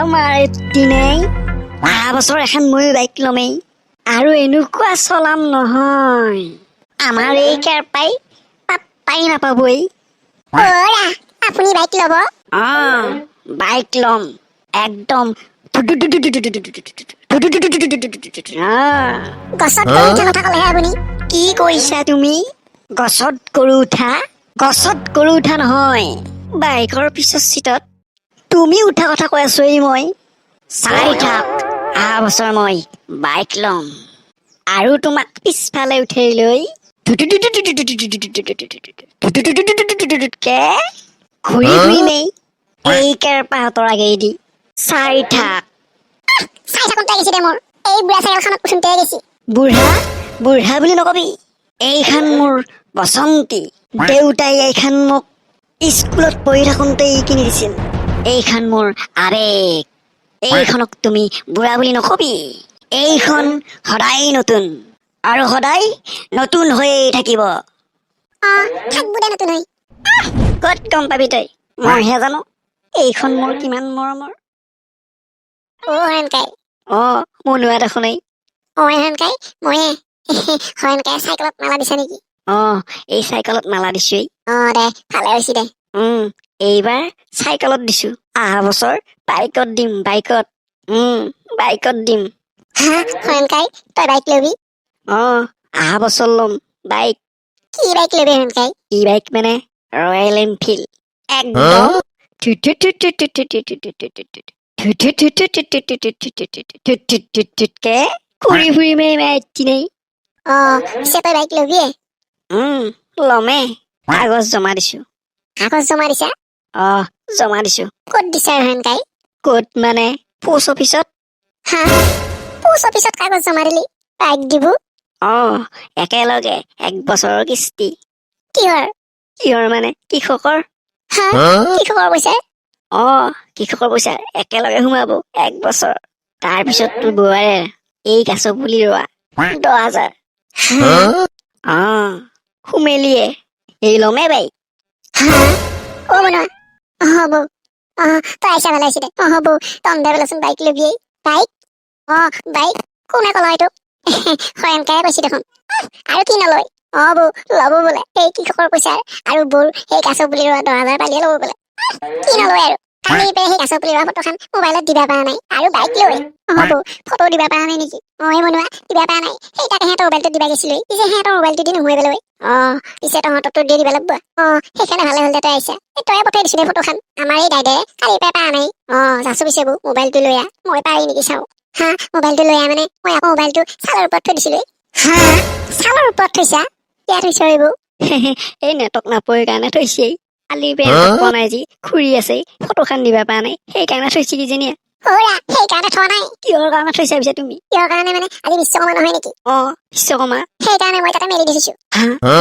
আমাৰ দিনাই অহা বছৰ এখন মই বাইক ল'মেই আৰু এনেকুৱা চলাম নহয় আমাৰ এই কেৰপাই পাত্তাই নাপাবই। আপুনি বাইক ল'ব? বাইক ল'ম একদম। গছত গৰু উঠা কথা ক'লেহে আপুনি। কি কৈছা তুমি? গছত গৰু উঠা? গছত গৰু উঠা নহয়, বাইকৰ পিছৰ চিটত তুমি উঠা কথা কৈ আছো। মই চাই থাক, অহা বছৰ মই বাইক ল'ম আৰু তোমাক পিছফালে উঠাই লৈ ঘূৰি ফুৰিমেই এই কেৰপাহঁতৰ আগেদি। চাই থাক। চাই থাকোঁতে গৈছে দে মোৰ। এই বুঢ়া চাইকেলখনত উঠোঁতে গৈছে। বুঢ়া বুঢ়া বুলি নকবি, এইখন মোৰ বসন্তী। দেউতাই এইখন মোক স্কুলত পঢ়ি থাকোঁতেই কিনি দিছিল। এইখন মোৰ আবেগ। এইখনক তুমি বুঢ়া বুলি নকবি। এইখন সদায় নতুন আৰু সদায় নতুন হৈয়ে থাকিব। থাকবো দে নতুন হৈ। ক'ত গম পাবি তই? মইহে জানো এইখন মোৰ কিমান মৰমৰ। হৰেণকাই। মনুৱা দেখোন। হৰেণকাই ময়ে হৰেণকাই চাইকেলত মালা দিছে নেকি? এই চাইকেলত মালা দিছো। দে ভালে হৈছে দে। এইবাৰ চাইকেলত দিছো, অহা বছৰ বাইকত দিম। বাইকত দিম। হৰেণকাই তই বাইক লবি? অহা বছৰ ল'ম বাইক। কি বাইক লবি হৰেণকাই? ই বাইক মানে ৰয়েল এনফিল্ড। একদম ঘূৰি ফুৰিমে নেই। পিছে তই বাইক লবিয়ে? লমে। কাগজ জমা দিছো। কাগজ জমা দিছা? জমা দিছো। ক'ত দিছা হৰেণকাই? ক'ত মানে পোষ্ট অফিচত। পোষ্ট অফিচত কাগজ জমা দিলি বাইক দিব? একেলগে 1 বছৰৰ কিস্তি। কিহৰ মানে কৃষকৰ। কৃষকৰ পইচা? কৃষকৰ পইচা একেলগে সোমাব 1 বছৰ। তাৰপিছত তোৰ বৌৱাৰে এই গাছ পুলি ৰোৱা 10,000। সুমেলিয়ে এই লমে বাইক। বনোৱা হ'ব। তই আহিছা ভালে আহিছে দে। হ'ব তন্দে বোলেচোন বাইক লবিয়ে। বাইক? বাইক কোনে ক'লা এইটো? হৰেণকায়ে কৈছে দেখোন। আৰু কি নলয়? বৌ ল'ব বোলে সেই কৃষকৰ পইচা আৰু বৌৰ সেই গাছ পুলি ৰোৱা 10,000 পালিয়ে ল'ব বোলে। কি নলয় আৰু? কালি সেই গাছ পুলি ৰোৱা ফটোখন মোবাইলত দিবা পৰা নাই আৰু বাইক লৈ বৌ ফটো দিবা পৰা নাই নেকি? বনোৱা দিবা পৰা নাই। সেই তাতে সিহঁতৰ মোবাইলটো দিবা গৈছিলো। পিছে সিহঁতৰ মোবাইলটো দি নোহোৱাই পেলাই। পিছে তহঁতৰটো দি দিবা লাগব। সেইকাৰণে ভালে হ'ল দে তই আহিছা। তয়ে পঠাই দিছিলি ফটোখন। আমাৰ এই দাইদাৰে কালিৰ পৰা পৰা নাই। যাচো পিছে বৌ মোবাইলটো লৈ আহ, মই পাৰি নেকি চাওঁ। মোবাইলটো লৈ আহ মানে মই আকৌ মোবাইলটো চালৰ ওপৰত থৈ দিছিলো। চালৰ ওপৰত থৈছা? কিয় থৈছ বৌ? এই নেটক নাপয় কাৰণে থৈছে। কালি পোৱা নাই যি খুৰি আছে ফটোখন দিবা পৰা নাই, সেইকাৰণে থৈছে কিজানি। সেইকাৰণে থোৱা নাই। কিহৰ কাৰণে থৈছা পিছে তুমি? কিহৰ কাৰণে মানে আজি বিশ্বকৰ্মা নহয় নেকি? বিশ্বকৰ্মা। সেইকাৰণে মই তাতে মেলি দি থৈছো।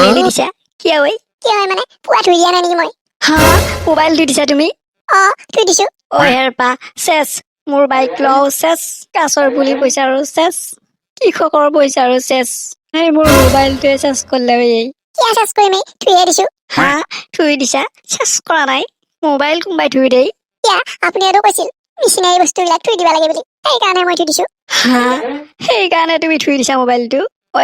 মেলি দিছা? কিয় ঐ? কি হয় মানে পুৱা ধুই দিয়া নাই নেকি মই? মোবাইল দি দিছা তুমি? থৈ দিছো। হেৰপা চেছ, মোৰ বাইক লও চেছ, গাছৰ পুলি পইচাৰো চেছ, কৃষকৰ পইচাৰো চেছ। এই মোৰ মোবাইলটোৱে চেছ কৰিলে। কিয় চেছ কৰিম? থৈয়ে দিছো। থৈ দিছা? চেছ কৰা নাই। মোবাইল কোনবাই থৈ দেই। আপুনিতো কৈছিল মেচিনাৰী বস্তুবিলাক থৈ দিবা লাগে বুলি, সেইকাৰণে মই থৈ দিছো। সেইকাৰণে তুমি থৈ দিছা মোবাইলটো?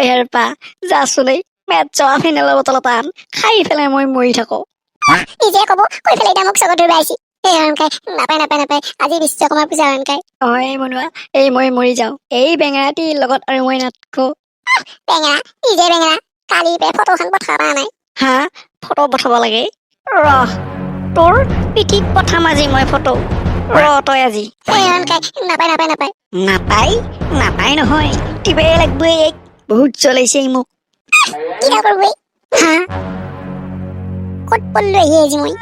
হেৰপা যাচোন মেটচৰ ফিনেলৰ বটল এটা আন, খাই পেলাই মই মৰি থাকো। নিজে কব কৈ পেলাই এতিয়া মোক চকত ধৰিব আহিছে। নাপায় আজি বিশ্বকৰ্মা পূজা হৰেণকাই। বনোৱা এই মই মৰি যাওঁ এই বেঙেৰাটিৰ লগত আৰু মই নাথাকো। বেঙেৰা নিজে বেঙেৰা, কালি ফটোখন পঠাব পৰা নাই। ফটো পঠাব লাগে? ৰহ তোৰ পিঠিত পঠাম আজি মই ফটো। তই আজি নাপায় নহয়, দিবই লাগব। বহুত জ্বলাইছে মোক। কিয় কৰবি? ক'ত পল্লো আহি আজি মই।